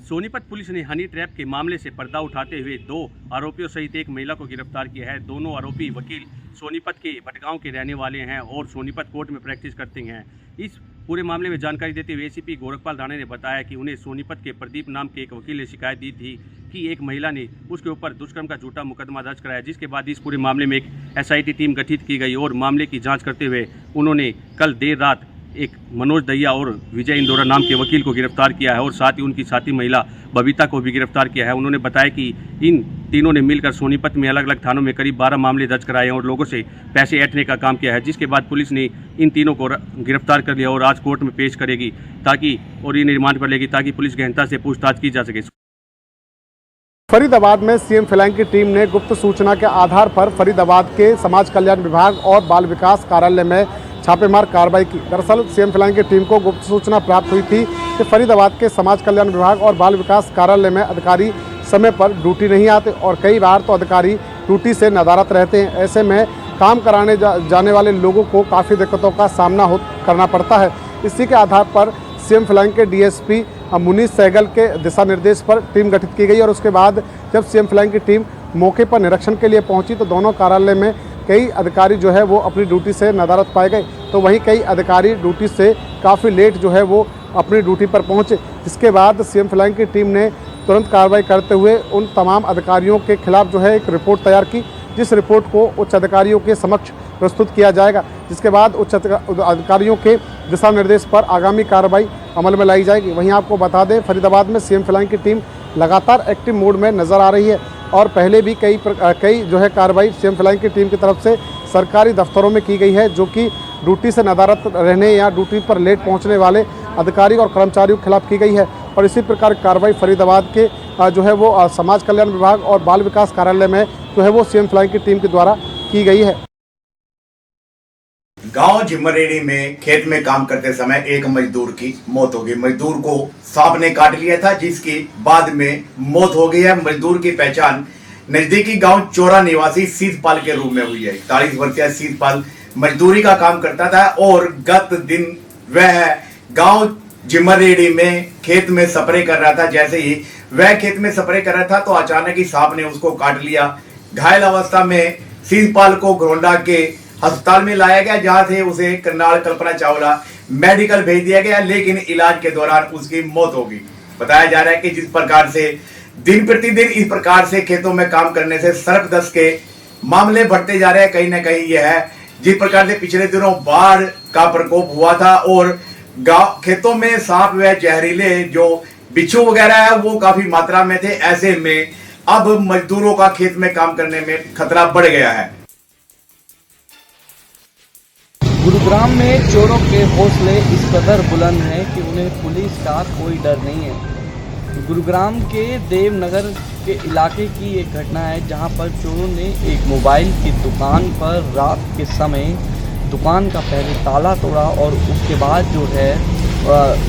Sonipat police ने honey trap के मामले से पर्दा उठाते हुए 2 आरोपियों सहित एक महिला को गिरफ्तार किया है। दोनों आरोपी वकील सोनीपत के भटगांव के रहने वाले हैं और सोनीपत कोर्ट में प्रैक्टिस करते हैं। इस पूरे मामले में जानकारी देते हुए एसीपी गोरखपाल राणा ने बताया कि उन्हें सोनीपत के प्रदीप नाम के एक वकील ने शिकायत दी थी कि एक महिला ने उसके ऊपर दुष्कर्म का झूठा मुकदमा दर्ज कराया, जिसके बाद इस पूरे मामले में एक एसआईटी टीम गठित की गई और मामले की जाँच करते हुए उन्होंने कल देर रात एक मनोज दहिया और विजय इंदौरा नाम के वकील को गिरफ्तार किया है और साथ ही उनकी साथी महिला बबीता को भी गिरफ्तार किया है। उन्होंने बताया कि इन तीनों ने मिलकर सोनीपत में अलग अलग थानों में करीब 12 मामले दर्ज कराए हैं और लोगों से पैसे ऐंठने का काम किया है, जिसके बाद पुलिस ने इन तीनों को गिरफ्तार कर लिया और आज कोर्ट में पेश करेगी और इन्हें रिमांड पर लेगी ताकि पुलिस गहनता से पूछताछ की जा सके। फरीदाबाद में सीएम फ्लैंक की टीम ने गुप्त सूचना के आधार पर फरीदाबाद के समाज कल्याण विभाग और बाल विकास कार्यालय में छापेमार कार्रवाई की। दरअसल सीएम फ्लैंक की टीम को गुप्त सूचना प्राप्त हुई थी कि फरीदाबाद के समाज कल्याण विभाग और बाल विकास कार्यालय में अधिकारी समय पर ड्यूटी नहीं आते और कई बार तो अधिकारी ड्यूटी से नदारत रहते हैं। ऐसे में काम कराने जाने वाले लोगों को काफ़ी दिक्कतों का सामना करना पड़ता है। इसी के आधार पर सीएम फ्लैंक के डीएसपी मुनीष सहगल के दिशा निर्देश पर टीम गठित की गई और उसके बाद जब सीएम फ्लैंक की टीम मौके पर निरीक्षण के लिए पहुंची तो दोनों कार्यालय में कई अधिकारी जो है वो अपनी ड्यूटी से नदारत पाए गए, तो वहीं कई अधिकारी ड्यूटी से काफ़ी लेट जो है वो अपनी ड्यूटी पर पहुंचे। इसके बाद सीएम फ्लैंक की टीम ने तुरंत कार्रवाई करते हुए उन तमाम अधिकारियों के खिलाफ जो है एक रिपोर्ट तैयार की, जिस रिपोर्ट को उच्च अधिकारियों के समक्ष प्रस्तुत किया जाएगा, जिसके बाद उच्च अधिकारियों के दिशा निर्देश पर आगामी कार्रवाई अमल में लाई जाएगी। वहीं आपको बता दें फरीदाबाद में सीएम फ्लैंक की टीम लगातार एक्टिव मोड में नज़र आ रही है और पहले भी कई जो है कार्रवाई सीएम फ्लैंक की टीम की तरफ से सरकारी दफ्तरों में की गई है, जो कि ड्यूटी से नदारत रहने या ड्यूटी पर लेट पहुंचने वाले अधिकारी और कर्मचारियों के खिलाफ की गई है। और इसी प्रकार कार्रवाई फरीदाबाद के जो है वो समाज कल्याण विभाग और बाल विकास कार्यालय में जो है वो सीएम फ्लैंक की टीम के द्वारा की गई है। गांव झिमरेड़ी में खेत में काम करते समय एक मजदूर की मौत हो गई। मजदूर को सांप ने काट लिया था, जिसके बाद में मौत हो गई है। मजदूर की पहचान नजदीकी गांव चोरा निवासी सीतपाल के रूप में हुई है। 41 वर्षीय सीतपाल मजदूरी का काम करता था और गत दिन वह गांव झिमरेड़ी में खेत में स्प्रे कर रहा था। जैसे ही वह खेत में स्प्रे कर रहा था तो अचानक ही सांप ने उसको काट लिया। घायल अवस्था में सीतपाल को घोंडा के अस्पताल में लाया गया, जहां से उसे करनाल कल्पना चावला मेडिकल भेज दिया गया, लेकिन इलाज के दौरान उसकी मौत हो गई। बताया जा रहा है कि जिस प्रकार से दिन प्रतिदिन इस प्रकार से खेतों में काम करने से सर्पदंश के मामले बढ़ते जा रहे हैं, कहीं ना कहीं यह है जिस प्रकार से पिछले दिनों बाढ़ का प्रकोप हुआ था और खेतों में सांप व जहरीले जो बिच्छू वगैरह है वो काफी मात्रा में थे। ऐसे में अब मजदूरों का खेत में काम करने में खतरा बढ़ गया है। गुरुग्राम में चोरों के हौसले इस कदर बुलंद हैं कि उन्हें पुलिस का कोई डर नहीं है। गुरुग्राम के देवनगर के इलाके की एक घटना है, जहां पर चोरों ने एक मोबाइल की दुकान पर रात के समय दुकान का पहले ताला तोड़ा और उसके बाद जो है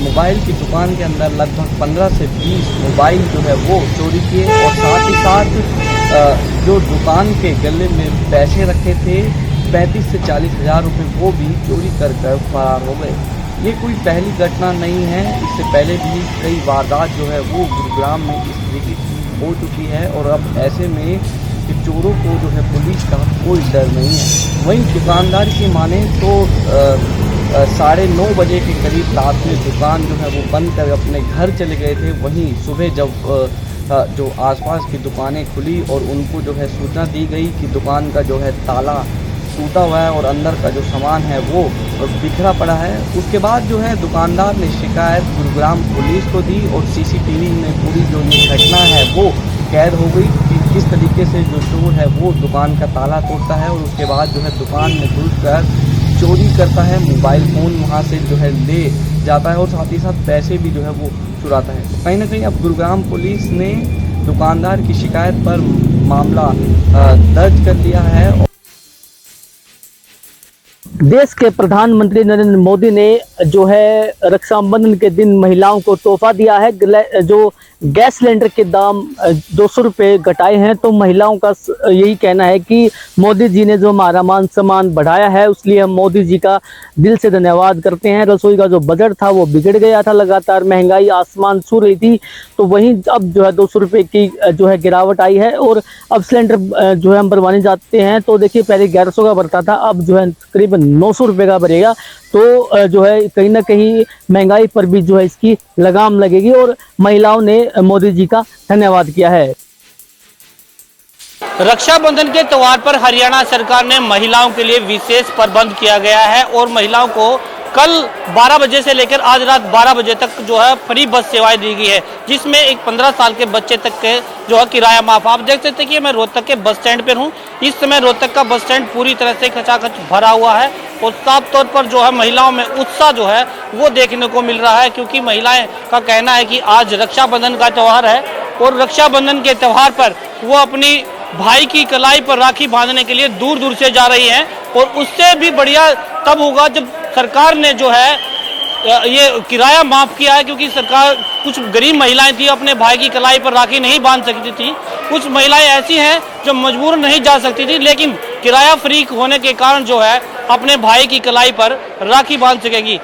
मोबाइल की दुकान के अंदर लगभग 15 से 20 मोबाइल जो है वो चोरी किए और साथ ही साथ जो दुकान के गले में पैसे रखे थे 35 से 40 हज़ार रुपये वो भी चोरी कर फरार हो गए। ये कोई पहली घटना नहीं है, इससे पहले भी कई वारदात जो है वो गुरुग्राम में इस तरीके की हो चुकी है और अब ऐसे में कि चोरों को जो है पुलिस का कोई डर नहीं है। वहीं दुकानदार की माने तो 9:30 बजे के करीब रात में दुकान जो है वो बंद कर अपने घर चले गए थे। वहीं सुबह जब जो आसपास की दुकानें खुली और उनको जो है सूचना दी गई कि दुकान का जो है ताला टूटा हुआ है और अंदर का जो सामान है वो बिखरा पड़ा है, उसके बाद जो है दुकानदार ने शिकायत गुरुग्राम पुलिस को दी और सीसीटीवी में पूरी जो ये घटना है वो कैद हो गई कि किस तरीके से जो चोर है वो दुकान का ताला तोड़ता है और उसके बाद जो है दुकान में घुसकर चोरी करता है, मोबाइल फ़ोन वहाँ से जो है ले जाता है और साथ ही साथ पैसे भी जो है वो चुराता है। तो कहीं ना कहीं अब गुरुग्राम पुलिस ने दुकानदार की शिकायत पर मामला दर्ज कर लिया है। देश के प्रधानमंत्री नरेंद्र मोदी ने जो है रक्षाबंधन के दिन महिलाओं को तोहफा दिया है। जो गैस सिलेंडर के दाम 200 रुपये घटाए हैं, तो महिलाओं का यही कहना है कि मोदी जी ने जो हमारा मान सम्मान बढ़ाया है, उसलिए हम मोदी जी का दिल से धन्यवाद करते हैं। रसोई का जो बजट था वो बिगड़ गया था, लगातार महंगाई आसमान छू रही थी, तो वहीं अब जो है 200 रुपये की जो है गिरावट आई है। और अब सिलेंडर जो है हम भरवाने जाते हैं तो देखिए पहले 1100 का भरता था, अब जो है करीबन 900 रुपये का भरेगा। तो जो है कहीं ना कहीं महंगाई पर भी जो है इसकी लगाम लगेगी और महिलाओं ने मोदी जी का धन्यवाद किया है। रक्षाबंधन के त्यौहार पर हरियाणा सरकार ने महिलाओं के लिए विशेष प्रबंध किया गया है और महिलाओं को कल 12 बजे से लेकर आज रात 12 बजे तक जो है फ्री बस सेवाएं दी गई है, जिसमें एक 15 साल के बच्चे तक के जो है किराया माफ। आप देख सकते हैं कि मैं रोहतक के बस स्टैंड पर हूं। इस समय रोहतक का बस स्टैंड पूरी तरह से खचाखच भरा हुआ है और साफ तौर पर जो है महिलाओं में उत्साह जो है वो देखने को मिल रहा है, क्योंकि महिलाएं का कहना है कि आज रक्षाबंधन का त्यौहार है और रक्षाबंधन के त्यौहार पर वो अपनी भाई की कलाई पर राखी बांधने के लिए दूर दूर से जा रही हैं। और उससे भी बढ़िया तब होगा जब सरकार ने जो है ये किराया माफ किया है, क्योंकि सरकार कुछ गरीब महिलाएं थी अपने भाई की कलाई पर राखी नहीं बांध सकती थी। कुछ महिलाएं ऐसी हैं जो मजबूर नहीं जा सकती थी, लेकिन किराया फ्री होने के कारण जो है अपने भाई की कलाई पर राखी बांध सकेगी।